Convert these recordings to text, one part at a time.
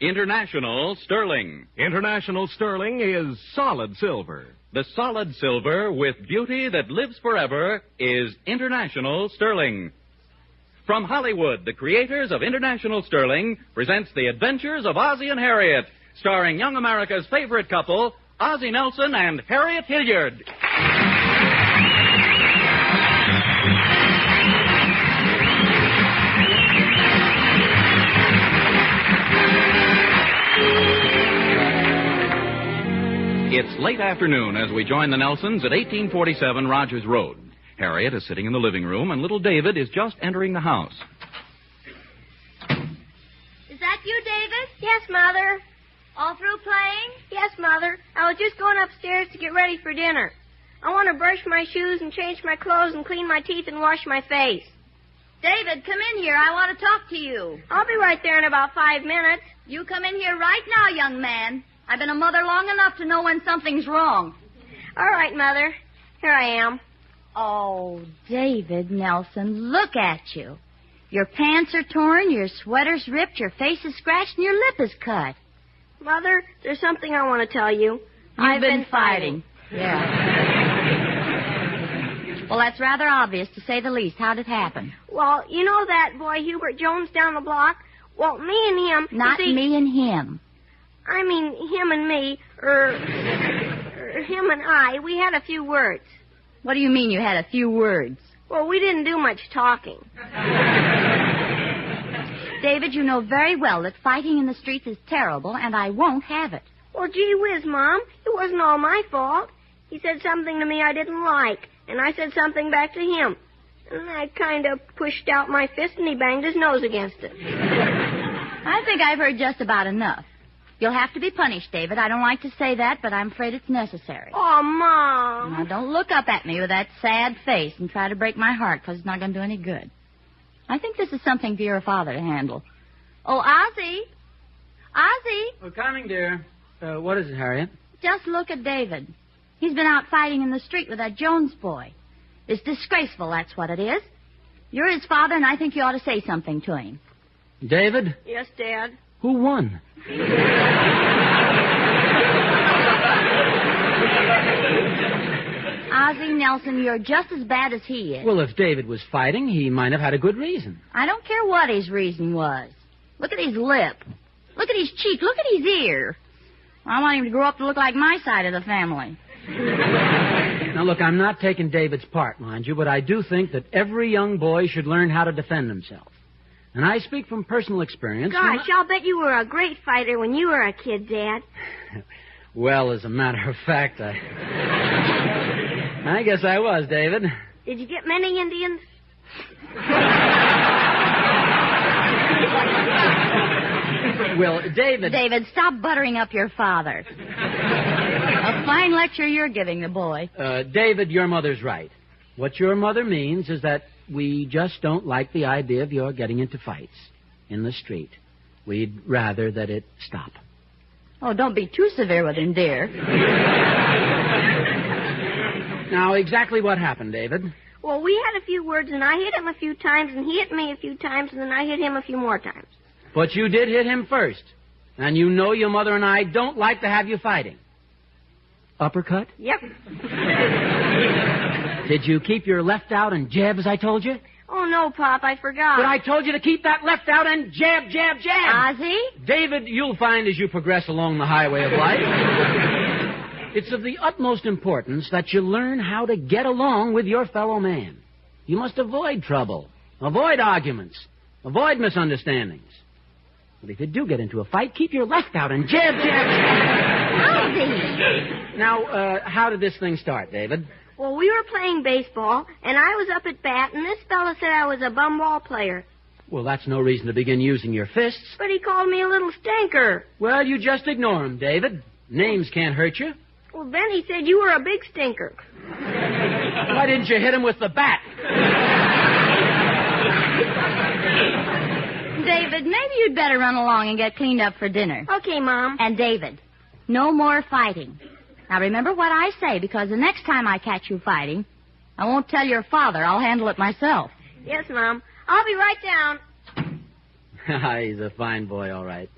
International Sterling. International Sterling is solid silver. The solid silver with beauty that lives forever is International Sterling. From Hollywood, the creators of International Sterling presents The Adventures of Ozzie and Harriet, starring young America's favorite couple, Ozzie Nelson and Harriet Hilliard. It's late afternoon as we join the Nelsons at 1847 Rogers Road. Harriet is sitting in the living room, and little David is just entering the house. Is that you, David? Yes, Mother. All through playing? Yes, Mother. I was just going upstairs to get ready for dinner. I want to brush my shoes and change my clothes and clean my teeth and wash my face. David, come in here. I want to talk to you. I'll be right there in about 5 minutes. You come in here right now, young man. I've been a mother long enough to know when something's wrong. All right, Mother. Here I am. Oh, David Nelson, look at you. Your pants are torn, your sweater's ripped, your face is scratched, and your lip is cut. Mother, there's something I want to tell you. I've been fighting. Yeah. Well, that's rather obvious, to say the least. How'd it happen? Well, you know that boy Hubert Jones down the block? Well, me and him... Not me and him. I mean, him and me, him and I, we had a few words. What do you mean you had a few words? Well, we didn't do much talking. David, you know very well that fighting in the streets is terrible, and I won't have it. Well, gee whiz, Mom. It wasn't all my fault. He said something to me I didn't like, and I said something back to him. And I kind of pushed out my fist, and he banged his nose against it. I think I've heard just about enough. You'll have to be punished, David. I don't like to say that, but I'm afraid it's necessary. Oh, Mom. Now, don't look up at me with that sad face and try to break my heart, because it's not going to do any good. I think this is something for your father to handle. Oh, Ozzie! Ozzie! Well, coming, dear. What is it, Harriet? Just look at David. He's been out fighting in the street with that Jones boy. It's disgraceful, that's what it is. You're his father, and I think you ought to say something to him. David? Yes, Dad? Who won? Ozzie Nelson, you're just as bad as he is. Well, if David was fighting, he might have had a good reason. I don't care what his reason was. Look at his lip. Look at his cheek. Look at his ear. I want him to grow up to look like my side of the family. Now, look, I'm not taking David's part, mind you, but I do think that every young boy should learn how to defend himself. And I speak from personal experience. Gosh, I'll bet you were a great fighter when you were a kid, Dad. Well, as a matter of fact, I guess I was, David. Did you get many Indians? Well, David... David, stop buttering up your father. A fine lecture you're giving the boy. David, your mother's right. What your mother means is that we just don't like the idea of your getting into fights in the street. We'd rather that it stop. Oh, don't be too severe with him, dear. Now, exactly what happened, David? Well, we had a few words, and I hit him a few times, and he hit me a few times, and then I hit him a few more times. But you did hit him first. And you know your mother and I don't like to have you fighting. Uppercut? Yep. Did you keep your left out and jab as I told you? Oh, no, Pop, I forgot. But I told you to keep that left out and jab, jab, jab. Ozzie? David, you'll find as you progress along the highway of life, it's of the utmost importance that you learn how to get along with your fellow man. You must avoid trouble, avoid arguments, avoid misunderstandings. But if you do get into a fight, keep your left out and jab, jab, jab. Ozzie! Now, how did this thing start, David? Well, we were playing baseball, and I was up at bat, and this fella said I was a bum ball player. Well, that's no reason to begin using your fists. But he called me a little stinker. Well, you just ignore him, David. Names can't hurt you. Well, then he said you were a big stinker. Why didn't you hit him with the bat? David, maybe you'd better run along and get cleaned up for dinner. Okay, Mom. And David, no more fighting. Now, remember what I say, because the next time I catch you fighting, I won't tell your father. I'll handle it myself. Yes, Mom. I'll be right down. He's a fine boy, all right.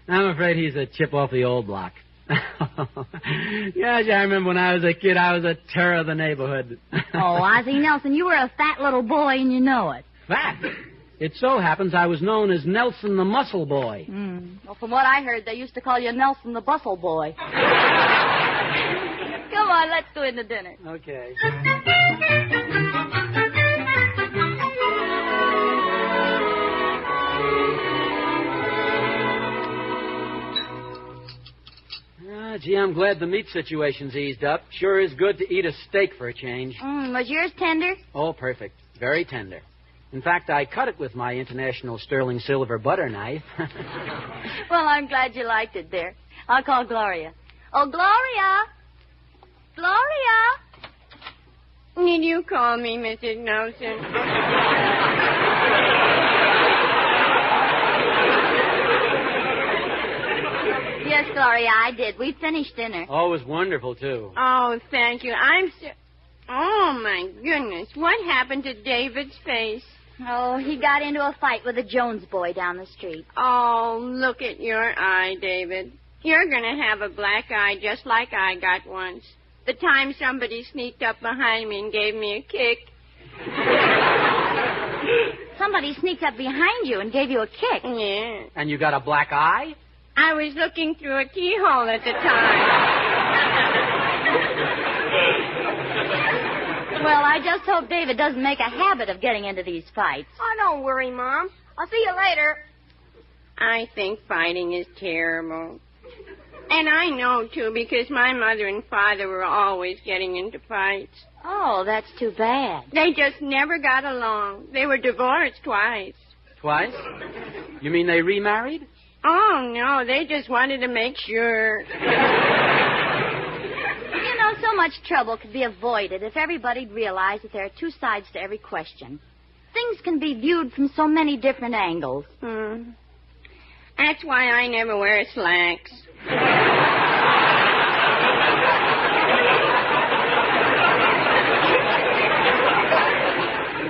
I'm afraid he's a chip off the old block. Yes, I remember when I was a kid, I was a terror of the neighborhood. Oh, Ozzie Nelson, you were a fat little boy and you know it. Fat? It so happens I was known as Nelson the Muscle Boy. Well, from what I heard, they used to call you Nelson the Bustle Boy. Come on, let's go into dinner. Okay. Gee, I'm glad the meat situation's eased up. Sure is good to eat a steak for a change. Was yours tender? Oh, perfect. Very tender. In fact, I cut it with my international sterling silver butter knife. Well, I'm glad you liked it, dear. I'll call Gloria. Oh, Gloria! Gloria! Did you call me, Mrs. Nelson? Yes, Gloria, I did. We finished dinner. Oh, it was wonderful, too. Oh, thank you. Oh, my goodness. What happened to David's face? Oh, he got into a fight with a Jones boy down the street. Oh, look at your eye, David. You're going to have a black eye just like I got once. The time somebody sneaked up behind me and gave me a kick. Somebody sneaked up behind you and gave you a kick. Yeah. And you got a black eye? I was looking through a keyhole at the time. Well, I just hope David doesn't make a habit of getting into these fights. Oh, don't worry, Mom. I'll see you later. I think fighting is terrible. And I know, too, because my mother and father were always getting into fights. Oh, that's too bad. They just never got along. They were divorced twice. Twice? You mean they remarried? Oh, no, they just wanted to make sure. You know, so much trouble could be avoided if everybody realized that there are two sides to every question. Things can be viewed from so many different angles. That's why I never wear slacks.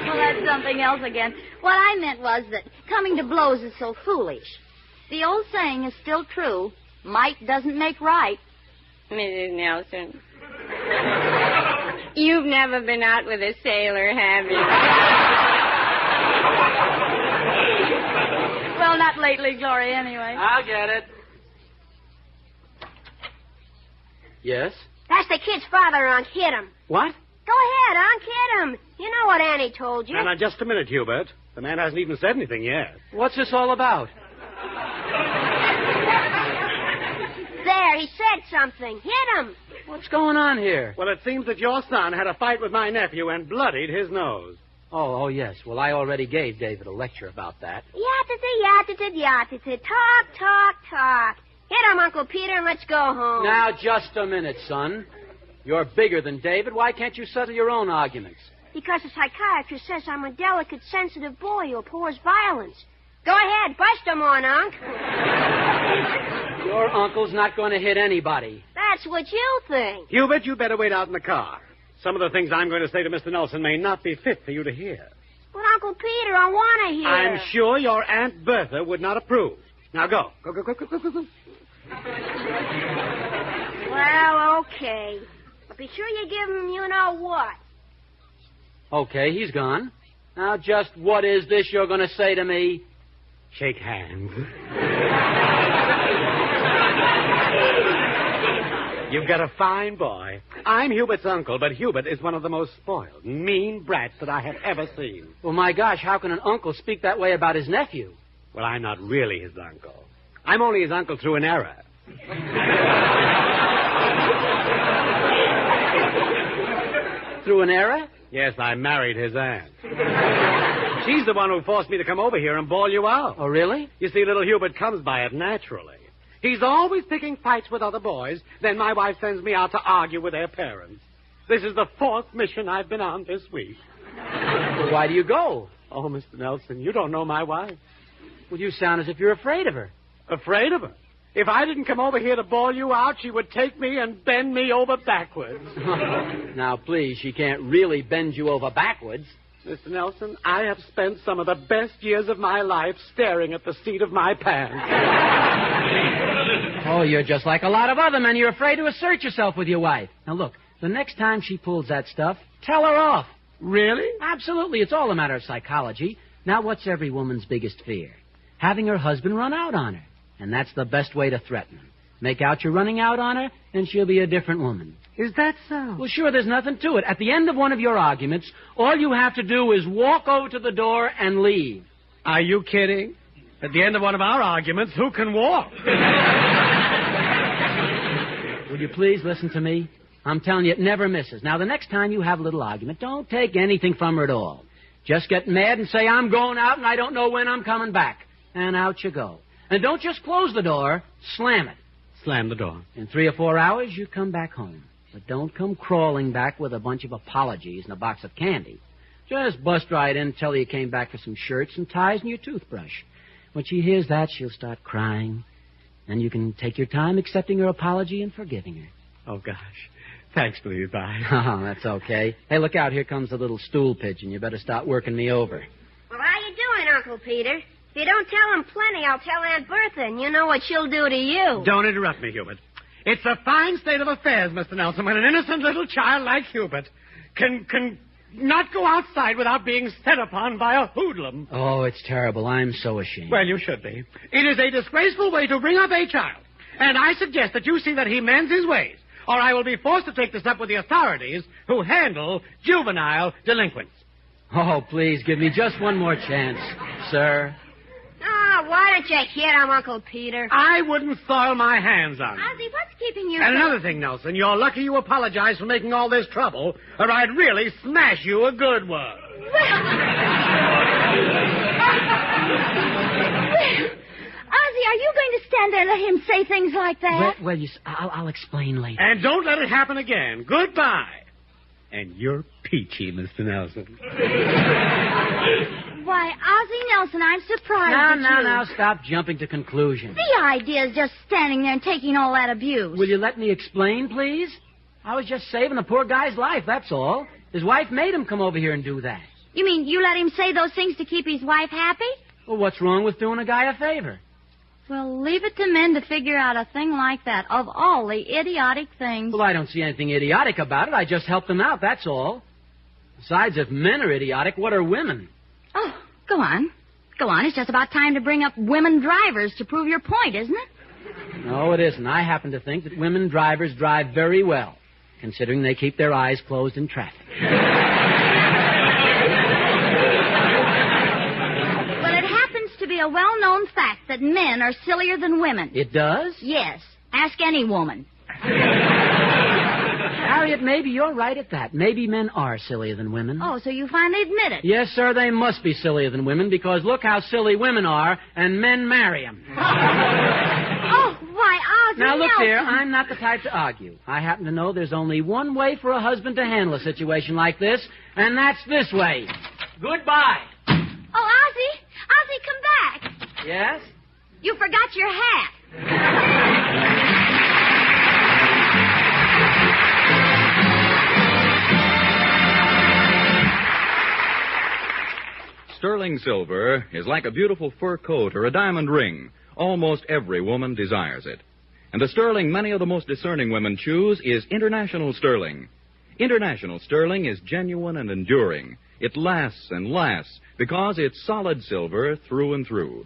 Well, that's something else again. What I meant was that coming to blows is so foolish. The old saying is still true. Might doesn't make right. Mrs. Nelson, you've never been out with a sailor, have you? Well, not lately, Gloria, anyway. I'll get it. Yes? That's the kid's father, Unc. Hit him. What? Go ahead, Unc. Hit him. You know what Annie told you. Now, just a minute, Hubert. The man hasn't even said anything yet. What's this all about? There, he said something. Hit him. What's going on here? Well, it seems that your son had a fight with my nephew and bloodied his nose. Oh, yes. Well, I already gave David a lecture about that. Yatted. Talk. Hit him, Uncle Peter, and let's go home. Now, just a minute, son. You're bigger than David. Why can't you settle your own arguments? Because the psychiatrist says I'm a delicate, sensitive boy who abhors violence. Go ahead, bust him on, Unc. Your uncle's not going to hit anybody. That's what you think. Hubert, you better wait out in the car. Some of the things I'm going to say to Mr. Nelson may not be fit for you to hear. But, Uncle Peter, I want to hear. I'm sure your Aunt Bertha would not approve. Now go. Go. Well, okay. But be sure you give him you know what. Okay, he's gone. Now, just what is this you're going to say to me? Shake hands. You've got a fine boy. I'm Hubert's uncle, but Hubert is one of the most spoiled, mean brats that I have ever seen. Well, my gosh, how can an uncle speak that way about his nephew? Well, I'm not really his uncle. I'm only his uncle through an error. Through an error? Yes, I married his aunt. She's the one who forced me to come over here and bawl you out. Oh, really? You see, little Hubert comes by it naturally. He's always picking fights with other boys. Then my wife sends me out to argue with their parents. This is the 4th mission I've been on this week. Well, why do you go? Oh, Mr. Nelson, you don't know my wife. Well, you sound as if you're afraid of her. Afraid of her? If I didn't come over here to bawl you out, she would take me and bend me over backwards. Now, please, she can't really bend you over backwards. Mr. Nelson, I have spent some of the best years of my life staring at the seat of my pants. Oh, you're just like a lot of other men. You're afraid to assert yourself with your wife. Now, look, the next time she pulls that stuff, tell her off. Really? Absolutely. It's all a matter of psychology. Now, what's every woman's biggest fear? Having her husband run out on her. And that's the best way to threaten him. Make out you're running out on her, and she'll be a different woman. Is that so? Well, sure, there's nothing to it. At the end of one of your arguments, all you have to do is walk over to the door and leave. Are you kidding? At the end of one of our arguments, who can walk? Would you please listen to me? I'm telling you, it never misses. Now, the next time you have a little argument, don't take anything from her at all. Just get mad and say, I'm going out and I don't know when I'm coming back. And out you go. And don't just close the door, slam it. Slam the door. In 3 or 4 hours, you come back home. But don't come crawling back with a bunch of apologies and a box of candy. Just bust right in and tell her you came back for some shirts and ties and your toothbrush. When she hears that, she'll start crying. And you can take your time accepting her apology and forgiving her. Oh, gosh. Thanks, please. Bye. Oh, that's okay. Hey, look out. Here comes the little stool pigeon. You better start working me over. Well, how you doing, Uncle Peter? If you don't tell him plenty, I'll tell Aunt Bertha, and you know what she'll do to you. Don't interrupt me, Hubert. It's a fine state of affairs, Mr. Nelson, when an innocent little child like Hubert can not go outside without being set upon by a hoodlum. Oh, it's terrible. I'm so ashamed. Well, you should be. It is a disgraceful way to bring up a child. And I suggest that you see that he mends his ways, or I will be forced to take this up with the authorities who handle juvenile delinquents. Oh, please give me just one more chance, sir. Oh, why don't you hit him, Uncle Peter? I wouldn't soil my hands on him. Ozzie, what's keeping you... And another thing, Nelson, you're lucky you apologized for making all this trouble, or I'd really smash you a good one. Ozzie, are you going to stand there and let him say things like that? Well, I'll explain later. And don't let it happen again. Goodbye. And you're peachy, Mr. Nelson. Why, Ozzie Nelson, I'm surprised at you. Now, stop jumping to conclusions. The idea is just standing there and taking all that abuse. Will you let me explain, please? I was just saving the poor guy's life, that's all. His wife made him come over here and do that. You mean you let him say those things to keep his wife happy? Well, what's wrong with doing a guy a favor? Well, leave it to men to figure out a thing like that, of all the idiotic things. Well, I don't see anything idiotic about it. I just helped them out, that's all. Besides, if men are idiotic, what are women? Oh, go on. Go on. It's just about time to bring up women drivers to prove your point, isn't it? No, it isn't. I happen to think that women drivers drive very well, considering they keep their eyes closed in traffic. Well, it happens to be a well-known fact that men are sillier than women. It does? Yes. Ask any woman. Harriet, maybe you're right at that. Maybe men are sillier than women. Oh, so you finally admit it. Yes, sir, they must be sillier than women, because look how silly women are, and men marry them. Oh, why, Ozzie Now, look Nelson. here, I'm not the type to argue. I happen to know there's only one way for a husband to handle a situation like this, and that's this way. Goodbye. Oh, Ozzie! Ozzie, come back! Yes? You forgot your hat. Sterling silver is like a beautiful fur coat or a diamond ring. Almost every woman desires it. And the sterling many of the most discerning women choose is International Sterling. International Sterling is genuine and enduring. It lasts and lasts because it's solid silver through and through.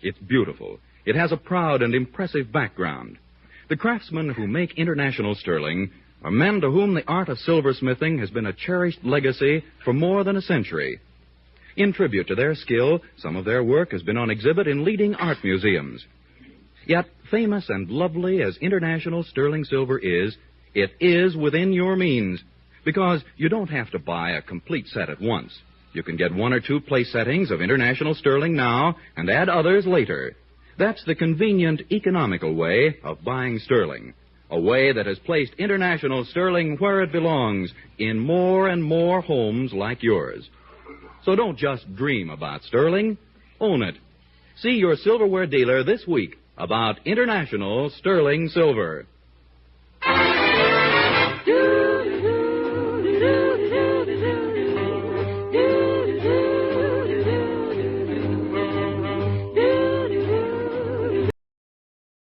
It's beautiful. It has a proud and impressive background. The craftsmen who make International Sterling are men to whom the art of silversmithing has been a cherished legacy for more than a century. In tribute to their skill, some of their work has been on exhibit in leading art museums. Yet, famous and lovely as International Sterling silver is, it is within your means, because you don't have to buy a complete set at once. You can get 1 or 2 place settings of International Sterling now and add others later. That's the convenient, economical way of buying sterling, a way that has placed International Sterling where it belongs, in more and more homes like yours. So don't just dream about sterling, own it. See your silverware dealer this week about International Sterling Silver.